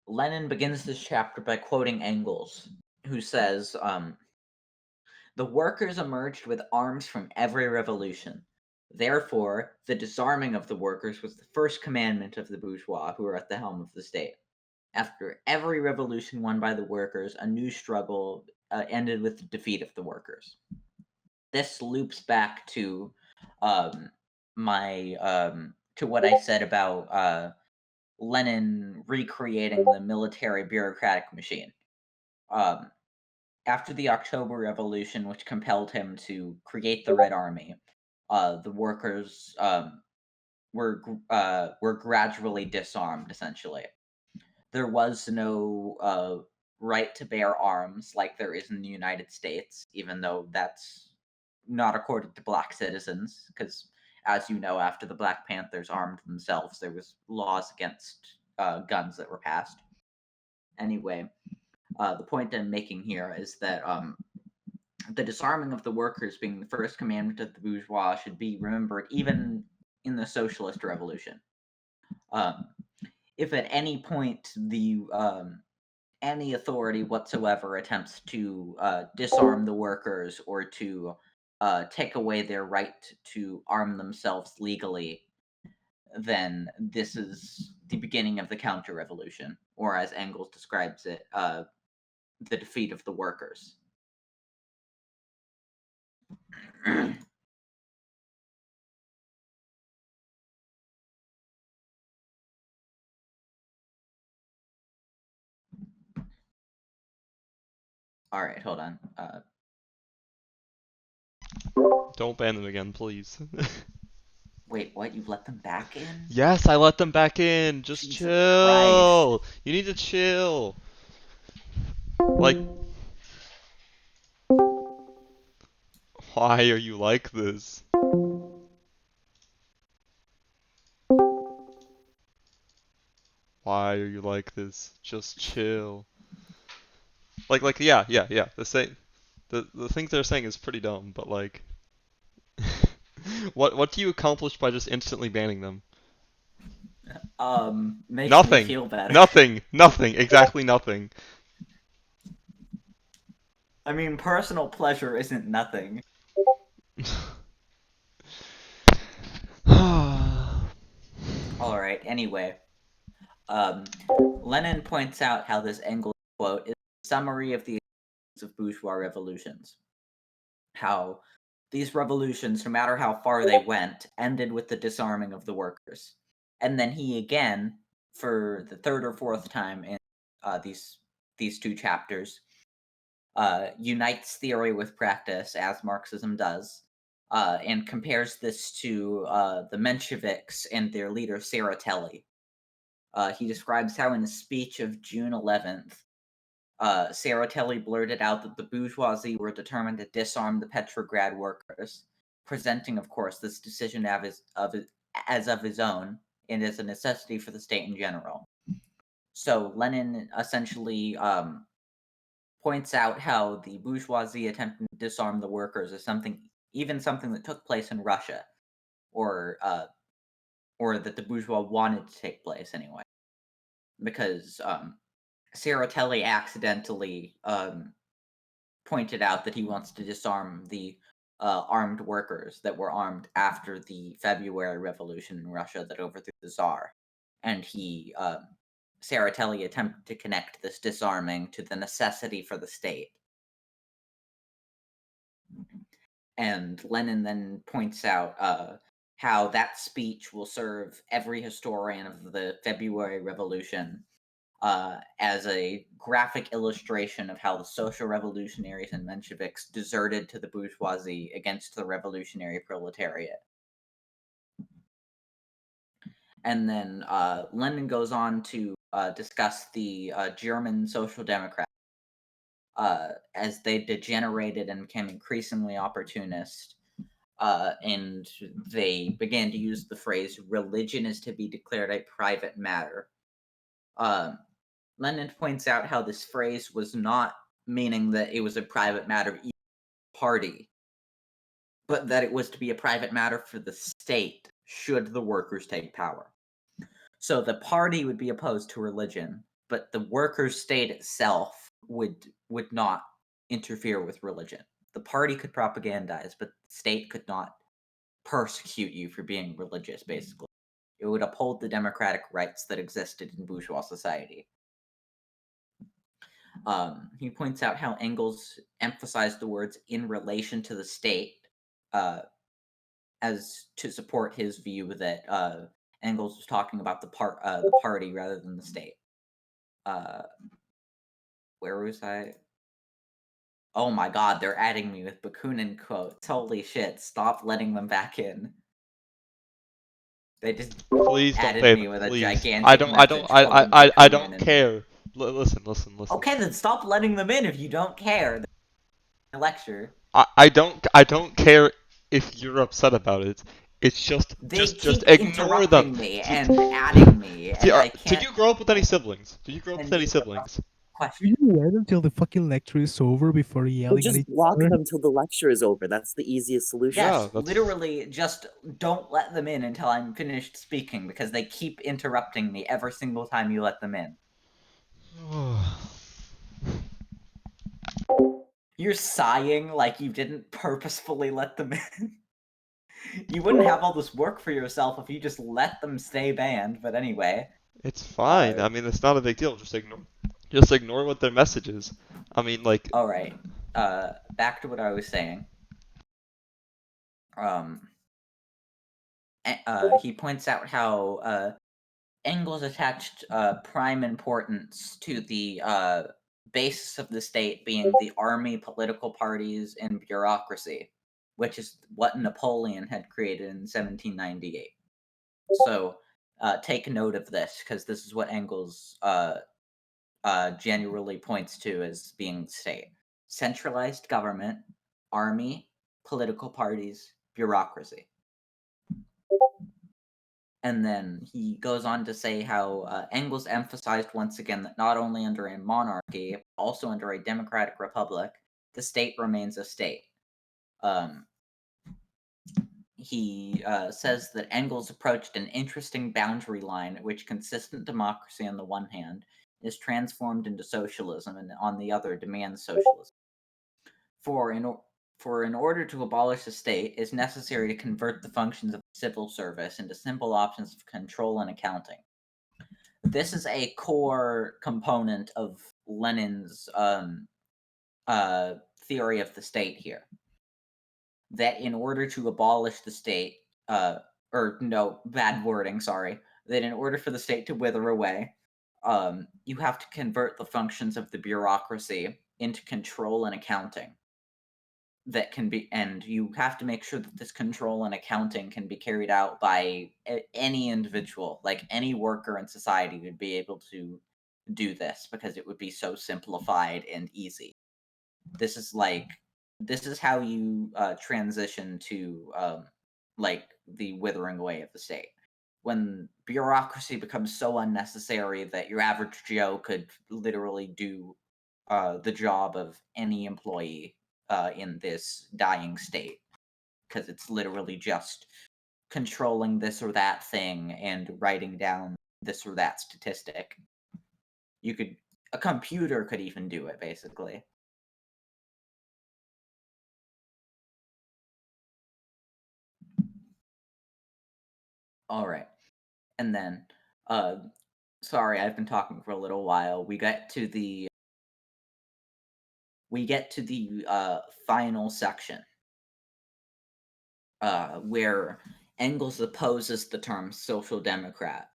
Speaker 1: Lenin begins this chapter by quoting Engels, who says, "The workers emerged with arms from every revolution. Therefore, the disarming of the workers was the first commandment of the bourgeois who are at the helm of the state. After every revolution won by the workers, a new struggle ended with the defeat of the workers." This loops back to my to what I said about Lenin recreating the military bureaucratic machine. Um, After the October Revolution, which compelled him to create the Red Army, the workers were gradually disarmed. Essentially, there was no right to bear arms like there is in the United States, even though that's not according to black citizens, because as you know, after the Black Panthers armed themselves, there was laws against guns that were passed. Anyway, the point I'm making here is that the disarming of the workers being the first commandment of the bourgeois should be remembered even in the socialist revolution. Um, if at any point the any authority whatsoever attempts to disarm the workers or to take away their right to arm themselves legally, then this is the beginning of the counter revolution, or as Engels describes it, the defeat of the workers. All right, hold on.
Speaker 3: Don't ban them again, please.
Speaker 1: Wait, what? You've let them back in?
Speaker 3: Yes, I let them back in. Just
Speaker 1: Jesus
Speaker 3: chill.
Speaker 1: Christ.
Speaker 3: You need to chill. Like, why are you like this? Why are you like this? Just chill. Yeah. The things they're saying is pretty dumb, but like, what do you accomplish by just instantly banning them?
Speaker 1: Makes me
Speaker 3: Nothing.
Speaker 1: feel better.
Speaker 3: Nothing. Exactly nothing.
Speaker 1: I mean, personal pleasure isn't nothing. Alright, anyway. Lenin points out how this Engels quote is a summary of the of bourgeois revolutions. How these revolutions, no matter how far they went, ended with the disarming of the workers. And then he again, for the third or fourth time in these two chapters, unites theory with practice, as Marxism does, and compares this to the Mensheviks and their leader Tsereteli. He describes how in a speech of June 11th, Tsereteli blurted out that the bourgeoisie were determined to disarm the Petrograd workers, presenting, of course, this decision as of his own and as a necessity for the state in general. So Lenin essentially points out how the bourgeoisie attempting to disarm the workers is even something that took place in Russia, or that the bourgeois wanted to take place anyway, because Tsereteli accidentally pointed out that he wants to disarm the armed workers that were armed after the February Revolution in Russia that overthrew the Tsar, and Tsereteli attempted to connect this disarming to the necessity for the state. And Lenin then points out how that speech will serve every historian of the February Revolution as a graphic illustration of how the social revolutionaries and Mensheviks deserted to the bourgeoisie against the revolutionary proletariat. And then Lenin goes on to discuss the German Social Democrats as they degenerated and became increasingly opportunist. And they began to use the phrase "religion is to be declared a private matter." Lenin points out how this phrase was not meaning that it was a private matter of each party, but that it was to be a private matter for the state should the workers take power. So the party would be opposed to religion, but the workers' state itself would not interfere with religion. The party could propagandize, but the state could not persecute you for being religious, basically. It would uphold the democratic rights that existed in bourgeois society. He points out how Engels emphasized the words "in relation to the state" as to support his view that Engels was talking about the party rather than the state. Where was I? Oh my god, they're adding me with Bakunin quotes. Holy shit, stop letting them back in. They just
Speaker 3: Please don't
Speaker 1: added
Speaker 3: say
Speaker 1: me
Speaker 3: that.
Speaker 1: with a
Speaker 3: Please.
Speaker 1: gigantic message quoting
Speaker 3: I
Speaker 1: Bakunin.
Speaker 3: don't care. Listen.
Speaker 1: Okay, then stop letting them in if you don't care. The lecture.
Speaker 3: I don't care if you're upset about it. It's
Speaker 1: They
Speaker 3: just
Speaker 1: keep
Speaker 3: ignore them.
Speaker 1: interrupting me and adding me,
Speaker 3: See,
Speaker 1: and I
Speaker 3: did
Speaker 1: can't
Speaker 3: you grow up with any siblings? Did you grow up with any
Speaker 1: continue the
Speaker 3: siblings?
Speaker 1: question.
Speaker 4: You wait until the fucking lecture is over before
Speaker 5: Or
Speaker 4: yelling at
Speaker 5: just
Speaker 4: each
Speaker 5: block
Speaker 4: other.
Speaker 5: them till the lecture is over. That's the easiest solution.
Speaker 3: Yeah,
Speaker 1: Yes,
Speaker 3: that's-
Speaker 1: literally, just don't let them in until I'm finished speaking because they keep interrupting me every single time you let them in. You're sighing like you didn't purposefully let them in. You wouldn't have all this work for yourself if you just let them stay banned, but anyway.
Speaker 3: It's fine. I mean, it's not a big deal. Just ignore what their message is. I mean, like.
Speaker 1: Alright. Back to what I was saying. He points out how Engels attached prime importance to the basis of the state being the army, political parties, and bureaucracy, which is what Napoleon had created in 1798. So take note of this, because this is what Engels generally points to as being state. Centralized government, army, political parties, bureaucracy. And then he goes on to say how Engels emphasized once again that not only under a monarchy, but also under a democratic republic, the state remains a state. he says that Engels approached an interesting boundary line at which consistent democracy on the one hand is transformed into socialism, and on the other demands socialism. For in order to abolish the state, it is necessary to convert the functions of civil service into simple options of control and accounting. This is a core component of Lenin's theory of the state here. That in order to abolish the state, or no, bad wording, sorry, that in order for the state to wither away, you have to convert the functions of the bureaucracy into control and accounting. That can be, and you have to make sure that this control and accounting can be carried out by any individual, like any worker in society would be able to do this because it would be so simplified and easy. This is how you transition to like the withering away of the state. When bureaucracy becomes so unnecessary that your average Joe could literally do the job of any employee in this dying state, because it's literally just controlling this or that thing and writing down this or that statistic. A computer could even do it, basically. All right. And then, sorry, I've been talking for a little while. We get to the final section, where Engels opposes the term social democrat.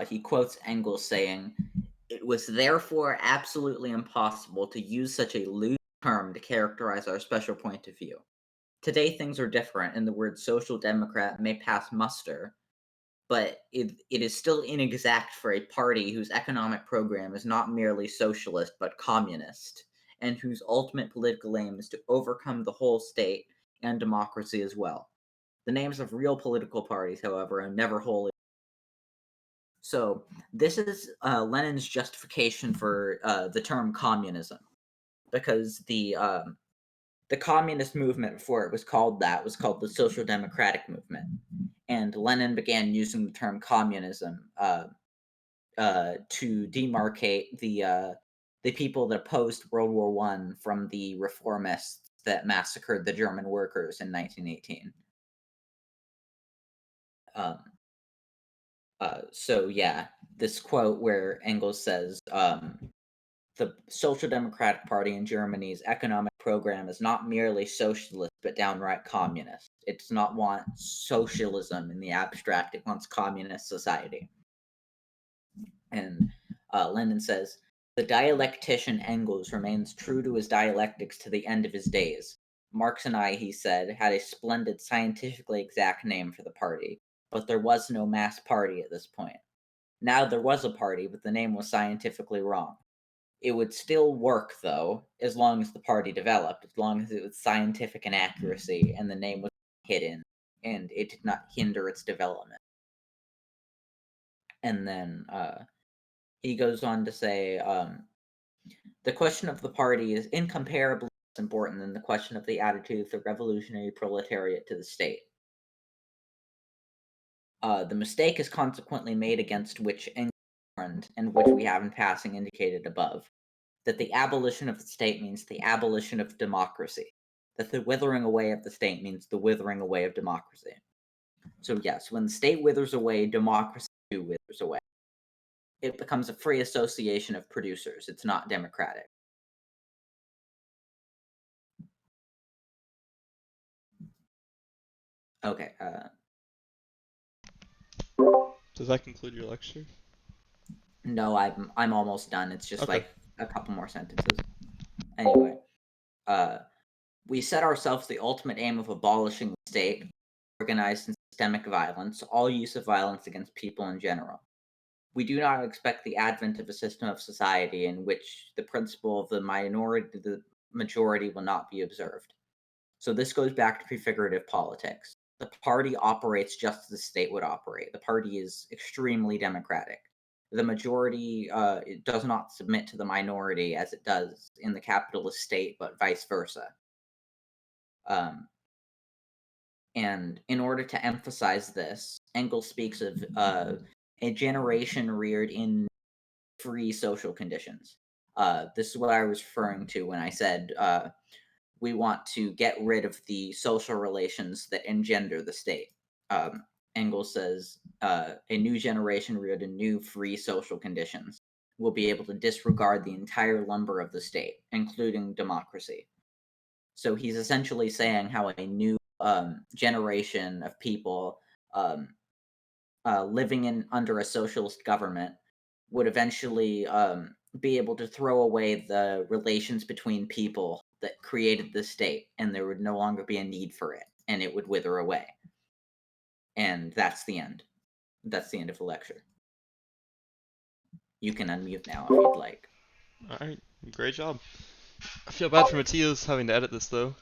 Speaker 1: He quotes Engels saying, "It was therefore absolutely impossible to use such a loose term to characterize our special point of view. Today things are different, and the word social democrat may pass muster, but it is still inexact for a party whose economic program is not merely socialist but communist, and whose ultimate political aim is to overcome the whole state and democracy as well. The names of real political parties, however, are never wholly." So this is Lenin's justification for the term communism, because the communist movement before it was called that was called the Social Democratic Movement, and Lenin began using the term communism to demarcate the people that opposed World War I from the reformists that massacred the German workers in 1918. So yeah, this quote where Engels says, the Social Democratic Party in Germany's economic program is not merely socialist, but downright communist. It does not want socialism in the abstract, it wants communist society. And Lenin says, "The dialectician Engels remains true to his dialectics to the end of his days. Marx and I," he said, "had a splendid scientifically exact name for the party, but there was no mass party at this point. Now there was a party, but the name was scientifically wrong. It would still work, though, as long as the party developed, as long as it was scientific in accuracy and the name was hidden, and it did not hinder its development." And then he goes on to say, "The question of the party is incomparably less important than the question of the attitude of the revolutionary proletariat to the state. The mistake is consequently made against which Engels warned, and which we have in passing indicated above, that the abolition of the state means the abolition of democracy, that the withering away of the state means the withering away of democracy." So yes, when the state withers away, democracy too withers away. It becomes a free association of producers. It's not democratic. Okay.
Speaker 3: Does that conclude your lecture?
Speaker 1: No, I'm almost done. It's just
Speaker 3: Okay.
Speaker 1: like a couple more sentences. Anyway, we set ourselves the ultimate aim of abolishing the state, organized and systemic violence, all use of violence against people in general. We do not expect the advent of a system of society in which the principle of the majority will not be observed. So this goes back to prefigurative politics. The party operates just as the state would operate. The party is extremely democratic. The majority it does not submit to the minority as it does in the capitalist state, but vice versa. And in order to emphasize this, Engels speaks of a generation reared in free social conditions. This is what I was referring to when I said we want to get rid of the social relations that engender the state. Engels says a new generation reared in new free social conditions will be able to disregard the entire lumber of the state, including democracy. So he's essentially saying how a new generation of people living in under a socialist government would eventually be able to throw away the relations between people that created the state, and there would no longer be a need for it, and it would wither away. And that's the end. That's the end of the lecture. You can unmute now if you'd like.
Speaker 3: Alright, great job. I feel bad for Matias having to edit this though.